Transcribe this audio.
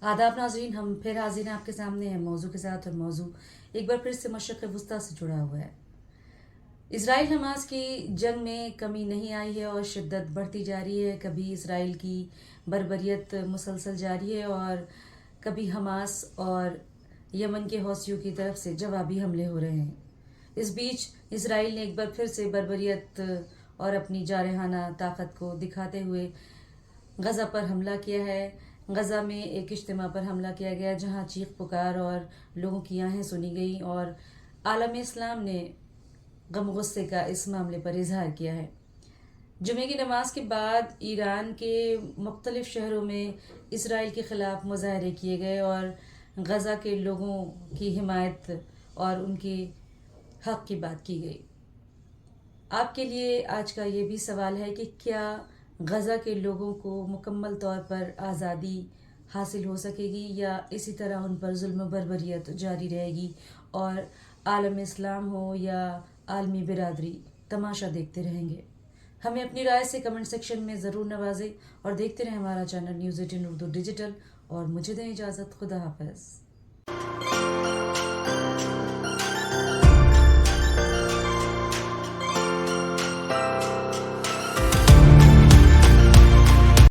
आदाब नाज़रीन, हम फिर हाजिर हैं आपके सामने हैं मौजू के साथ। और मौजू एक बार फिर से मशरक़ वस्ता से जुड़ा हुआ है। इसराइल हमास की जंग में कमी नहीं आई है और शिद्दत बढ़ती जा रही है। कभी इसराइल की बर्बरियत मुसलसल जारी है और कभी हमास और यमन के हौसियों की तरफ से जवाबी हमले हो रहे हैं। इस बीच इसराइल ने एक बार फिर से बर्बरियत और अपनी जारहाना ताकत को दिखाते हुए गज़ा पर हमला किया है। गज़ा में एक इज्तिमा पर हमला किया गया जहां चीख पुकार और लोगों की आहें सुनी गई और आलम इस्लाम ने गम गुस्से का इस मामले पर इजहार किया है। जुमे की नमाज के बाद ईरान के मुख्तलिफ शहरों में इसराइल के ख़िलाफ़ मुजाहरे किए गए और गज़ा के लोगों की हिमायत और उनके हक़ की बात की गई। आपके लिए आज का ये भी सवाल है कि क्या गज़ा के लोगों को मुकम्मल तौर पर आज़ादी हासिल हो सकेगी या इसी तरह उन पर जुल्म बर्बरियत जारी रहेगी और आलम इस्लाम हो या आलमी बिरादरी तमाशा देखते रहेंगे। हमें अपनी राय से कमेंट सेक्शन में ज़रूर नवाजें और देखते रहें हमारा चैनल न्यूज़ 18 उर्दू डिजिटल। और मुझे दें इजाज़त। खुदा हाफ़िज़।